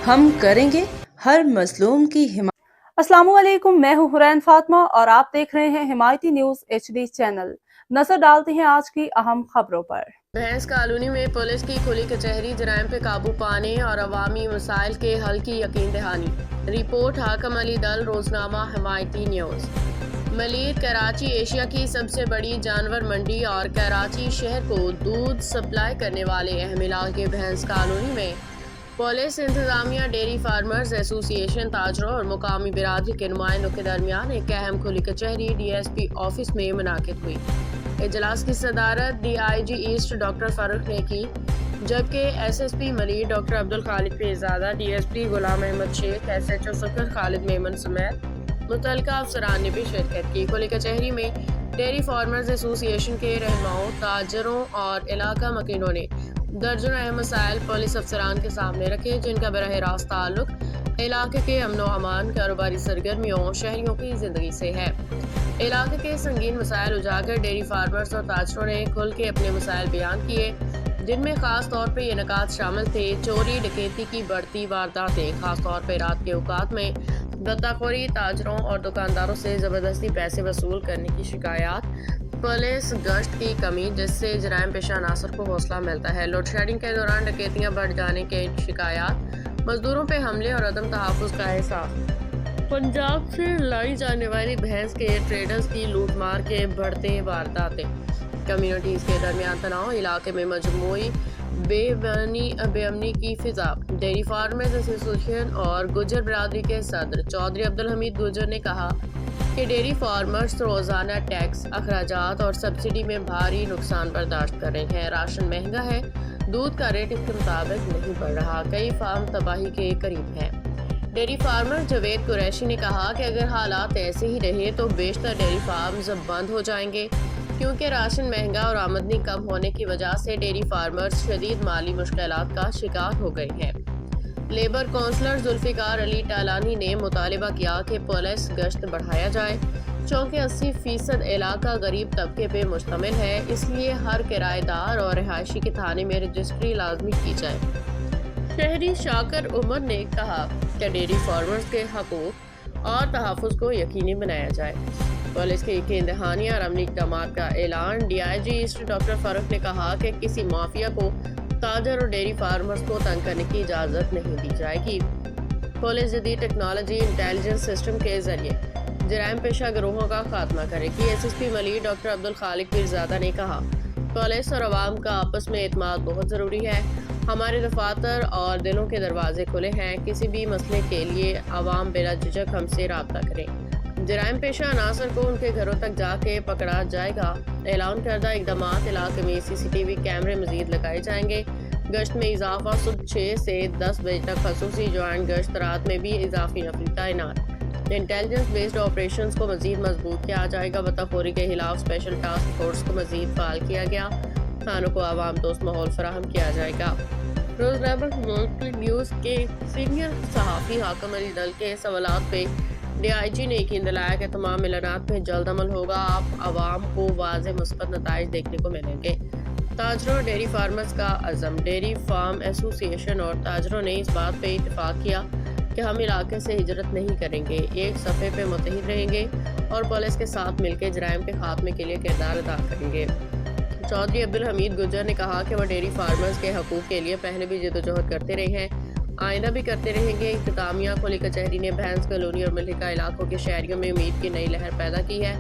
ہم کریں گے ہر مظلوم کی حمایت۔ السلام علیکم، میں ہوں حرین فاطمہ اور آپ دیکھ رہے ہیں حمایتی نیوز HD چینل۔ نظر ڈالتے ہیں آج کی اہم خبروں پر۔ بھینس کالونی میں پولیس کی کھلی کچہری، جرائم پہ قابو پانے اور عوامی مسائل کے حل کی یقین دہانی۔ رپورٹ حاکم علی دل، روزنامہ حمایتی نیوز۔ ملیر کراچی ایشیا کی سب سے بڑی جانور منڈی اور کراچی شہر کو دودھ سپلائی کرنے والے اہم علاقے بھینس کالونی میں پولیس انتظامیہ، ڈیری فارمرز ایسوسی ایشن، تاجروں اور مقامی برادری کے نمائندوں کے درمیان ایک اہم کھلی کچہری DSP آفس میں منعقد ہوئی۔ اجلاس کی صدارت DIG ایسٹ ڈاکٹر فاروق نے کی، جبکہ SSP Malir doctor Abdul Khaliq Pirzada, DSP Ghulam Ahmad شیخ، SHO سکر خالد میمن سمیت متعلقہ افسران نے بھی شرکت کی۔ کھلی کچہری میں ڈیری فارمرز ایسوسی ایشن کے رہنماؤں، تاجروں اور علاقہ مکینوں نے درجنوں اہم مسائل پولیس افسران کے سامنے رکھے، جن کا براہ راست تعلق علاقے کے امن و امان، کاروباری سرگرمیوں اور شہریوں کی زندگی سے ہے۔ علاقے کے سنگین مسائل اجاگر ڈیری فارمرز اور تاجروں نے کھل کے اپنے مسائل بیان کیے، جن میں خاص طور پہ یہ نکات شامل تھے: چوری ڈکیتی کی بڑھتی وارداتیں، خاص طور پہ رات کے اوقات میں غدہ خوری، تاجروں اور دکانداروں سے زبردستی پیسے وصول کرنے کی شکایات، پولیس گشت کی کمی جس سے جرائم پیشہ عناصر کو حوصلہ ملتا ہے، لوڈ شیڈنگ کے دوران ڈکیتیاں بڑھ جانے کی شکایات، مزدوروں پہ حملے اور عدم تحفظ کا احساس، پنجاب سے لائی جانے والی بھینس کے ٹریڈرز کی لوٹ مار کے بڑھتے وارداتیں، کمیونٹیز کے درمیان تناؤ، علاقے میں مجموعی بے امنی کی فضا۔ ڈیری فارمرز ایسوسی ایشن اور گجر برادری کے صدر چودھری عبدالحمید گجر نے کہا کہ ڈیری فارمرز روزانہ ٹیکس، اخراجات اور سبسڈی میں بھاری نقصان برداشت کر رہے ہیں۔ راشن مہنگا ہے، دودھ کا ریٹ اس کے مطابق نہیں بڑھ رہا، کئی فارم تباہی کے قریب ہیں۔ ڈیری فارمر جاوید قریشی نے کہا کہ اگر حالات ایسے ہی رہے تو بیشتر ڈیری فارمز بند ہو جائیں گے، کیونکہ راشن مہنگا اور آمدنی کم ہونے کی وجہ سے ڈیری فارمرز شدید مالی مشکلات کا شکار ہو گئے ہیں۔ لیبر کونسلر ذوالفقار علی ٹالانی نے مطالبہ کیا کہ پولیس گشت بڑھایا جائے، چونکہ 80% علاقہ غریب طبقے پہ مشتمل ہے، اس لیے ہر کرایہ دار اور رہائشی کے تھانے میں رجسٹری لازمی کی جائے۔ شہری شاکر عمر نے کہا کہ ڈیری فارمرز کے حقوق اور تحفظ کو یقینی بنایا جائے۔ پولیس کے یقین دہانی اور عملی اقدامات کا اعلان۔ DIG ایسٹ ڈاکٹر فاروق نے کہا کہ کسی مافیا کو تاجر اور ڈیری فارمرز کو تنگ کرنے کی اجازت نہیں دی جائے گی۔ پولیس جدید ٹیکنالوجی انٹیلیجنس سسٹم کے ذریعے جرائم پیشہ گروہوں کا خاتمہ کرے گی۔ SSP ملیر ڈاکٹر عبدالخالق پیرزادہ نے کہا، پولیس اور عوام کا آپس میں اعتماد بہت ضروری ہے۔ ہمارے دفاتر اور دلوں کے دروازے کھلے ہیں، کسی بھی مسئلے کے لیے عوام بلا جھجک ہم سے رابطہ کریں۔ جرائم پیشہ عناصر کو ان کے گھروں تک جا کے پکڑا جائے گا۔ اعلان کردہ اقدامات: علاقے میں CCTV کیمرے مزید لگائے جائیں گے، گشت میں اضافہ، صبح 6 سے 10 بجے تک خصوصی جوائنٹ گشت، رات میں بھی اضافی نفری تعینات۔ انٹیلیجنس بیسڈ آپریشنز کو مزید مضبوط کیا جائے گا۔ غدہ خوری کے خلاف اسپیشل ٹاسک فورس کو مزید فعال کیا گیا، تھانوں کو عوام دوست ماحول فراہم کیا جائے گا۔ روزنامہ حمایتی نیوز کے سینئر صحافی حاکم علی دل کے سوالات پہ DIG نے یقین دلایا کہ تمام اعلانات پہ جلد عمل ہوگا۔ عوام کو واضح مثبت نتائج دیکھنے کو ملیں گے۔ تاجروں اور ڈیری فارمرز کا عزم۔ ڈیری فارم ایسوسی ایشن اور تاجروں نے اس بات پہ اتفاق کیا کہ ہم علاقے سے ہجرت نہیں کریں گے، ایک صفحے پہ متحد رہیں گے اور پولیس کے ساتھ مل کے جرائم کے خاتمے کے لیے کردار ادا کریں گے۔ چودھری عبدالحمید گجر نے کہا کہ وہ ڈیری فارمرز کے حقوق کے لیے پہلے بھی جدوجہد کرتے رہے ہیں، آئندہ بھی کرتے رہیں گے۔ اختتامیہ کھلی کچہری نے بھینس کالونی اور ملحقہ علاقوں کے شہریوں میں امید کی نئی لہر پیدا کی ہے۔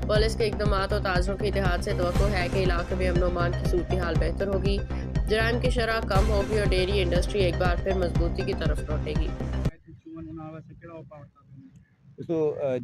پولیس کے اقدامات اور تاجروں کے اتحاد سے توقع ہے کہ علاقے میں امن و امان کی صورتحال بہتر ہوگی، جرائم کی شرح کم ہوگی اور ڈیری انڈسٹری ایک بار پھر مضبوطی کی طرف لوٹے گی۔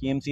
KMC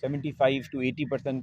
75 to 80%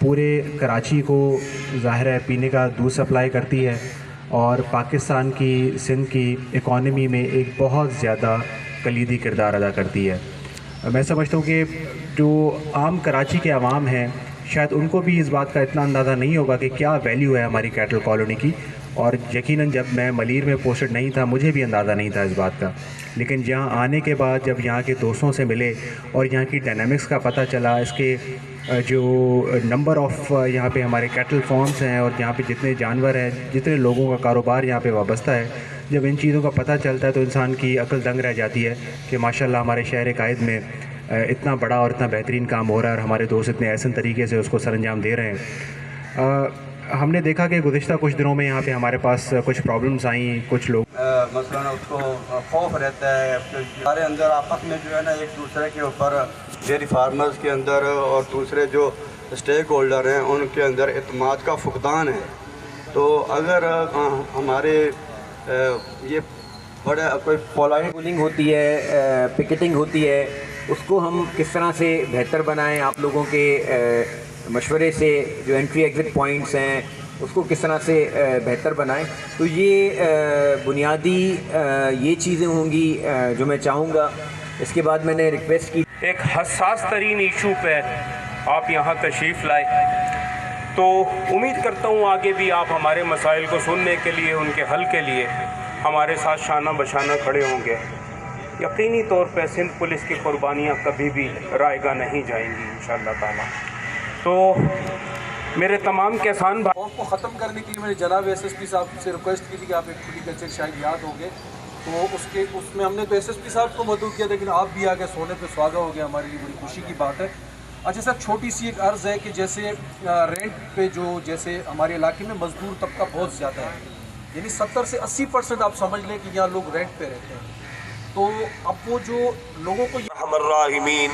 پورے کراچی کو ظاہر ہے پینے کا دودھ سپلائی کرتی ہے اور پاکستان کی سندھ کی اکانومی میں ایک بہت زیادہ کلیدی کردار ادا کرتی ہے۔ میں سمجھتا ہوں کہ جو عام کراچی کے عوام ہیں شاید ان کو بھی اس بات کا اتنا اندازہ نہیں ہوگا کہ کیا ویلیو ہے ہماری کیٹل کالونی کی، اور یقیناً جب میں ملیر میں پوسٹڈ نہیں تھا مجھے بھی اندازہ نہیں تھا اس بات کا، لیکن یہاں آنے کے بعد جب یہاں کے دوستوں سے ملے اور یہاں کی ڈائنامکس کا پتہ چلا، اس کے جو نمبر آف یہاں پہ ہمارے کیٹل فارمز ہیں اور یہاں پہ جتنے جانور ہیں، جتنے لوگوں کا کاروبار یہاں پہ وابستہ ہے، جب ان چیزوں کا پتہ چلتا ہے تو انسان کی عقل دنگ رہ جاتی ہے کہ ماشاءاللہ ہمارے شہر قائد میں اتنا بڑا اور اتنا بہترین کام ہو رہا ہے اور ہمارے دوست اتنے احسن طریقے سے اس کو سر انجام دے رہے ہیں۔ ہم نے دیکھا کہ گزشتہ کچھ دنوں میں یہاں پہ ہمارے پاس کچھ پرابلمز آئیں، کچھ لوگ مثلاً اس کو خوف رہتا ہے ہمارے اندر آپس میں جو ہے نا ایک دوسرے کے اوپر، ڈیری فارمرز کے اندر اور دوسرے جو اسٹیک ہولڈر ہیں ان کے اندر اعتماد کا فقدان ہے۔ تو اگر ہمارے یہ بڑے کوئی پولنگ ہوتی ہے، پکٹنگ ہوتی ہے، اس کو ہم کس طرح سے بہتر بنائیں، آپ لوگوں کے مشورے سے جو انٹری ایگزٹ پوائنٹس ہیں اس کو کس طرح سے بہتر بنائیں، تو یہ بنیادی یہ چیزیں ہوں گی جو میں چاہوں گا۔ اس کے بعد میں نے ریکویسٹ کی ایک حساس ترین ایشو پہ آپ یہاں تشریف لائے، تو امید کرتا ہوں آگے بھی آپ ہمارے مسائل کو سننے کے لیے، ان کے حل کے لیے ہمارے ساتھ شانہ بشانہ کھڑے ہوں گے۔ یقینی طور پہ سندھ پولیس کی قربانیاں کبھی بھی رائے گاہ نہیں جائیں گی انشاءاللہ تعالیٰ۔ تو میرے تمام کسان خوف کو ختم کرنے کے لیے میں نے جناب ایس ایس پی صاحب سے ریکویسٹ کی تھی کہ آپ ایک کھلی کلچر شاید یاد ہوں گے، تو اس میں ہم نے تو ایس ایس پی صاحب کو مدعو کیا، لیکن آپ بھی آگے سونے پہ سواگا ہو گیا، ہمارے لیے بڑی خوشی کی بات ہے۔ اچھا سر، چھوٹی سی ایک عرض ہے کہ جیسے رینٹ پہ جو جیسے ہمارے علاقے میں مزدور طبقہ بہت زیادہ ہے، یعنی 70 سے 80% آپ سمجھ لیں کہ یہاں لوگ رینٹ پہ رہتے ہیں، تو اب وہ جو لوگوں کو رحم الراحمین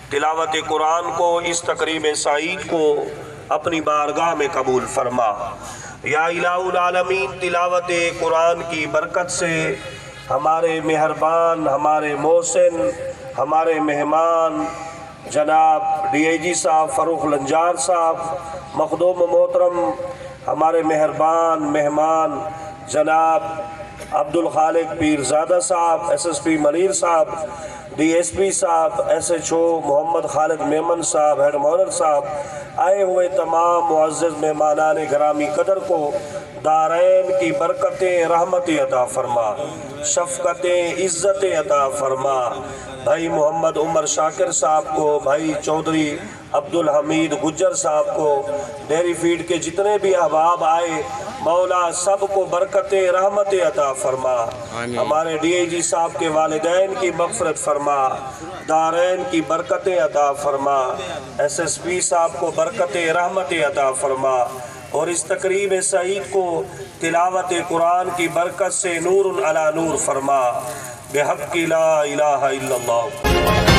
تلاوت قرآن کو اس تقریب سعید کو اپنی بارگاہ میں قبول فرما۔ یا الہ العالمین تلاوت قرآن کی برکت سے ہمارے مہربان، ہمارے محسن، ہمارے مہمان جناب ڈی آئی جی صاحب فاروق لنجار صاحب، مخدوم محترم ہمارے مہربان مہمان جناب عبدالخالق پیرزادہ صاحب، ایس ایس پی ملیر صاحب، ڈی ایس پی صاحب، ایس ایچ او محمد خالد میمن صاحب، ہیڈ مونر صاحب، آئے ہوئے تمام معزز مہمانان گرامی قدر کو دارین کی برکتیں رحمتیں عطا فرما، شفقتیں عزتیں عطا فرما۔ بھائی محمد عمر شاکر صاحب کو، بھائی چودھری عبدالحمید گجر صاحب کو، ڈیری فیڈ کے جتنے بھی احباب آئے مولا سب کو برکتیں رحمتیں عطا فرما۔ ہمارے ڈی آئی جی صاحب کے والدین کی مغفرت فرما، دارین کی برکتیں عطا فرما، ایس ایس پی صاحب کو برکتیں رحمتیں عطا فرما، اور اس تقریب سعید کو تلاوت قرآن کی برکت سے نور علی نور فرما، بحق لا الہ الا اللہ۔